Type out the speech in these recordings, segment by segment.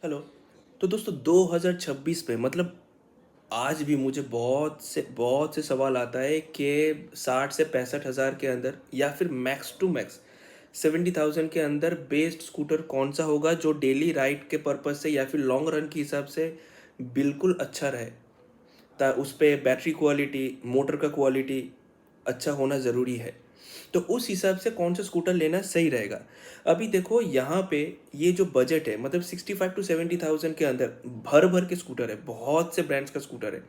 Hello. तो दोस्तों 2026 में मतलब आज भी मुझे बहुत से सवाल आता है कि 60 से 65 हज़ार के अंदर या फिर मैक्स टू मैक्स 70,000 के अंदर बेस्ट स्कूटर कौन सा होगा जो डेली राइड के पर्पज से या फिर लॉन्ग रन के हिसाब से बिल्कुल अच्छा रहे। ता उस पे बैटरी क्वालिटी, मोटर का क्वालिटी अच्छा होना ज़रूरी है। तो उस हिसाब से कौन सा स्कूटर लेना सही रहेगा। अभी देखो यहाँ पे ये जो बजट है मतलब 65 टू 70,000 के अंदर भर-भर के स्कूटर है, बहुत से ब्रांड्स का स्कूटर है,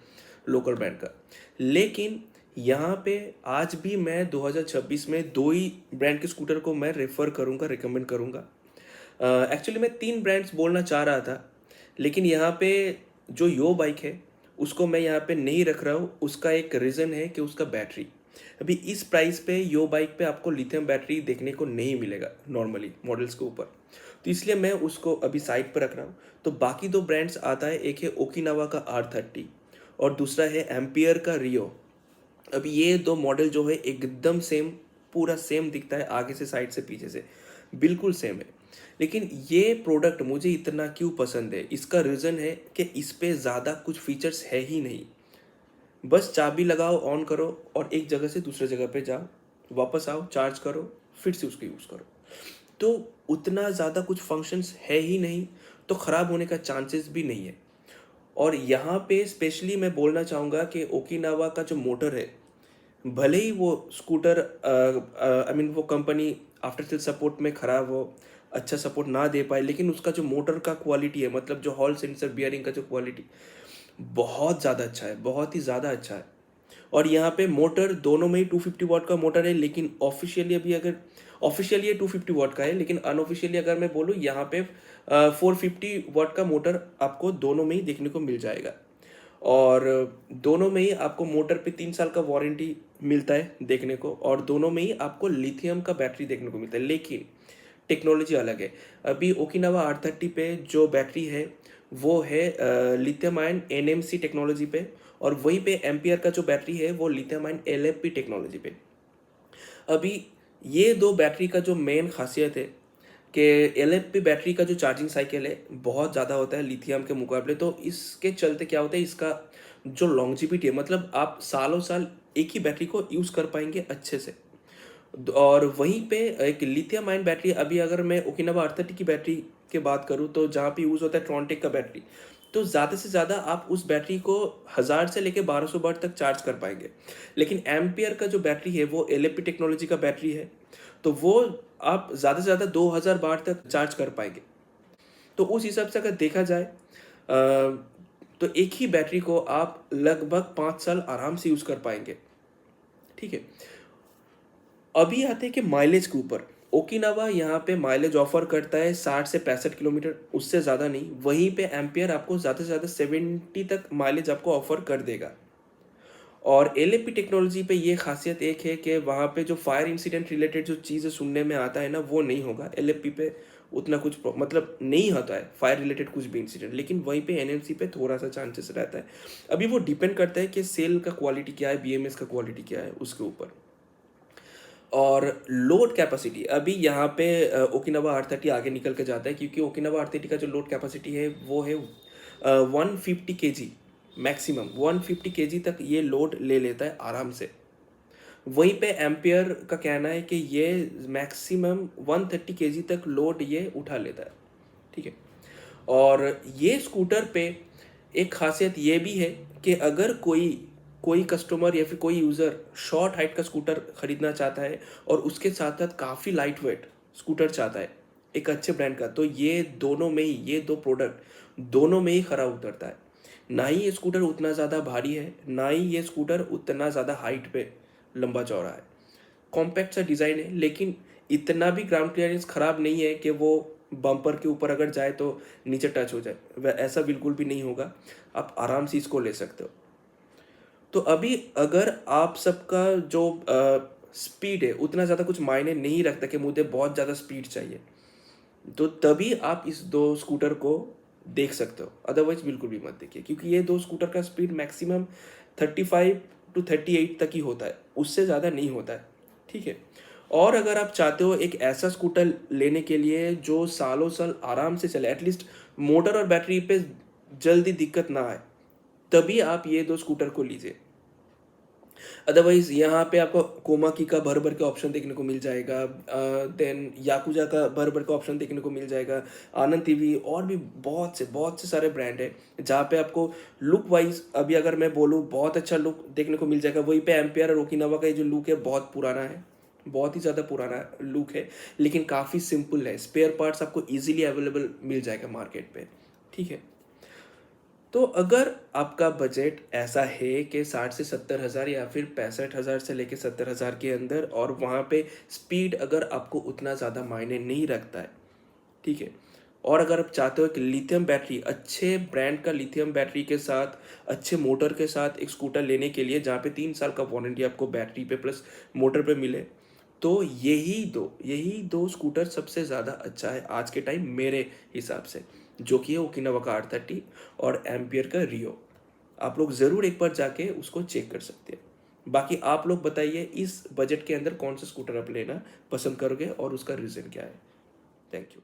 लोकल ब्रांड का। लेकिन यहाँ पे आज भी मैं 2026 में 2 ही ब्रांड के स्कूटर को मैं रेफ़र करूँगा, रिकमेंड करूँगा। एक्चुअली मैं 3 ब्रांड्स बोलना चाह रहा था, लेकिन यहाँ पे जो यो बाइक है, उसको मैं यहाँ पे नहीं रख रहा हूँ। उसका एक रीज़न है कि उसका बैटरी। अभी इस प्राइस पे यो बाइक पे आपको लिथियम बैटरी देखने को नहीं मिलेगा नॉर्मली मॉडल्स के ऊपर। तो इसलिए मैं उसको अभी साइड पर रख रहा हूँ। तो बाकी 2 ब्रांड्स आता है, एक है ओकिनावा का R30 और दूसरा है एम्पियर का रियो। अब ये 2 मॉडल जो है एकदम सेम, पूरा सेम दिखता है आगे से, साइड से, पीछे से, बिल्कुल सेम है। लेकिन ये प्रोडक्ट मुझे इतना क्यों पसंद है, इसका रीज़न है कि इस पे ज़्यादा कुछ फीचर्स है ही नहीं। बस चाबी लगाओ, ऑन करो और एक जगह से दूसरे जगह पे जाओ, वापस आओ, चार्ज करो, फिर से उसको यूज़ करो। तो उतना ज़्यादा कुछ फंक्शंस है ही नहीं, तो ख़राब होने का चांसेस भी नहीं है। और यहाँ पे स्पेशली मैं बोलना चाहूँगा कि ओकिनावा का जो मोटर है, भले ही वो स्कूटर आई मीन वो कंपनी आफ्टर सेल सपोर्ट में ख़राब हो, अच्छा सपोर्ट ना दे पाए, लेकिन उसका जो मोटर का क्वालिटी है, मतलब जो हॉल सेंसर बियरिंग का जो क्वालिटी, बहुत ज़्यादा अच्छा है, बहुत ही ज़्यादा अच्छा है। और यहाँ पे मोटर दोनों में ही 250 वॉट का मोटर है, लेकिन ऑफिशियली अभी अगर ऑफिशियली ये 250 वॉट का है, लेकिन अनऑफिशियली अगर मैं बोलूँ यहाँ पे 450 वॉट का मोटर आपको दोनों में ही देखने को मिल जाएगा। और दोनों में ही आपको मोटर पे 3 साल का वारंटी मिलता है देखने को, और दोनों में ही आपको लिथियम का बैटरी देखने को मिलता है, लेकिन टेक्नोलॉजी अलग है। अभी ओकिनावा R30 पे जो बैटरी है वो है लिथियम आयन NMC टेक्नोलॉजी पे, और वहीं पे एम्पियर का जो बैटरी है वो लिथियम आयन LFP टेक्नोलॉजी पे। अभी ये दो बैटरी का जो मेन खासियत है कि LFP बैटरी का जो चार्जिंग साइकिल है बहुत ज़्यादा होता है लिथियम के मुकाबले, तो इसके चलते क्या होता है, इसका जो लॉन्जिविटी है, मतलब आप सालों साल एक ही बैटरी को यूज़ कर पाएंगे अच्छे से। और वहीं पे एक लिथियम आयन बैटरी, अभी अगर मैं ओकिनावा R30 की बैटरी की बात करूँ तो जहाँ पे यूज़ होता है ट्रॉन्टेक का बैटरी, तो ज़्यादा से ज़्यादा आप उस बैटरी को 1000 से लेके 1200 वाट तक चार्ज कर पाएंगे। लेकिन एम्पियर का जो बैटरी है वो LFP टेक्नोलॉजी का बैटरी है, तो वो आप ज़्यादा से ज़्यादा 2000 वाट तक चार्ज कर पाएंगे। तो उस हिसाब से अगर देखा जाए तो एक ही बैटरी को आप लगभग 5 साल आराम से यूज़ कर पाएंगे। ठीक है। अभी आते हैं कि माइलेज के ऊपर। ओकिनावा यहाँ पे माइलेज ऑफर करता है 60 से 65 किलोमीटर, उससे ज़्यादा नहीं। वहीं पे एम्पियर आपको ज़्यादा से ज़्यादा 70 तक माइलेज आपको ऑफर कर देगा। और LFP टेक्नोलॉजी पे ये खासियत एक है कि वहाँ पे जो फायर इंसिडेंट रिलेटेड जो चीज़ें सुनने में आता है ना, वो नहीं होगा। LFP पे उतना कुछ मतलब नहीं होता है फायर रिलेटेड कुछ भी इंसिडेंट, लेकिन वहीं पे NMC पे थोड़ा सा चांसेस रहता है। अभी वो डिपेंड करता है कि सेल का क्वालिटी क्या है, BMS का क्वालिटी क्या है, उसके ऊपर। और लोड कैपेसिटी अभी यहाँ पे ओकिनावा R30 आगे निकल के जाता है, क्योंकि ओकिनावा R30 का जो लोड कैपेसिटी है वो है 150 kg, मैक्सिमम 150 kg तक ये लोड ले लेता है आराम से। वहीं पे एम्पियर का कहना है कि ये मैक्सिमम 130 kg तक लोड ये उठा लेता है। ठीक है। और ये स्कूटर पे एक खासियत ये भी है कि अगर कोई कोई कस्टमर या फिर कोई यूज़र शॉर्ट हाइट का स्कूटर ख़रीदना चाहता है और उसके साथ साथ काफ़ी लाइट वेट स्कूटर चाहता है एक अच्छे ब्रांड का, तो ये दोनों में ही, ये दो प्रोडक्ट दोनों में ही खरा उतरता है। ना ही ये स्कूटर उतना ज़्यादा भारी है, ना ही ये स्कूटर उतना ज़्यादा हाइट पे लंबा चौड़ा है। कॉम्पैक्ट सा डिज़ाइन है, लेकिन इतना भी ग्राउंड क्लियरेंस ख़राब नहीं है कि वो बम्पर के ऊपर अगर जाए तो नीचे टच हो जाए, वह ऐसा बिल्कुल भी नहीं होगा। आप आराम से इसको ले सकते हो। तो अभी अगर आप सबका जो स्पीड है उतना ज़्यादा कुछ मायने नहीं रखता कि मुझे बहुत ज़्यादा स्पीड चाहिए, तो तभी आप इस दो स्कूटर को देख सकते हो। अदरवाइज बिल्कुल भी मत देखिए, क्योंकि ये दो स्कूटर का स्पीड मैक्सिमम 35 टू 38 तक ही होता है, उससे ज़्यादा नहीं होता है। ठीक है। और अगर आप चाहते हो एक ऐसा स्कूटर लेने के लिए जो सालों साल आराम से चले, एटलीस्ट मोटर और बैटरी पे जल्दी दिक्कत ना आए, तभी आप ये 2 स्कूटर को लीजिए। अदरवाइज़ यहाँ पे आपको कोमाकी का भर-भर के ऑप्शन देखने को मिल जाएगा, देन याकुजा का भर-भर का ऑप्शन देखने को मिल जाएगा, आनंद टीवी और भी बहुत से सारे ब्रांड हैं, जहाँ पे आपको लुक वाइज़ अभी अगर मैं बोलूँ बहुत अच्छा लुक देखने को मिल जाएगा। वहीं पे एम्पियर और ओकिनावा का ये जो लुक है बहुत पुराना है, बहुत ही ज़्यादा पुराना लुक है, लेकिन काफ़ी सिंपल है। स्पेयर पार्ट्स आपको ईज़िली अवेलेबल मिल जाएगा मार्केट पे, ठीक है? तो अगर आपका बजट ऐसा है कि 60 से 70 हज़ार या फिर 65,000 से लेके 70 हज़ार के अंदर, और वहाँ पे स्पीड अगर आपको उतना ज़्यादा मायने नहीं रखता है, ठीक है? और अगर आप चाहते हो कि लिथियम बैटरी, अच्छे ब्रांड का लिथियम बैटरी के साथ, अच्छे मोटर के साथ एक स्कूटर लेने के लिए जहाँ पे 3 साल का वारंटी आपको बैटरी पे प्लस मोटर पे मिले, तो यही दो स्कूटर सबसे ज़्यादा अच्छा है आज के टाइम मेरे हिसाब से, जो कि है ओकिनावा का R30 और एम्पियर का रियो। आप लोग ज़रूर एक बार जाके उसको चेक कर सकते हैं। बाकी आप लोग बताइए इस बजट के अंदर कौन सा स्कूटर आप लेना पसंद करोगे और उसका रीज़न क्या है? Thank you.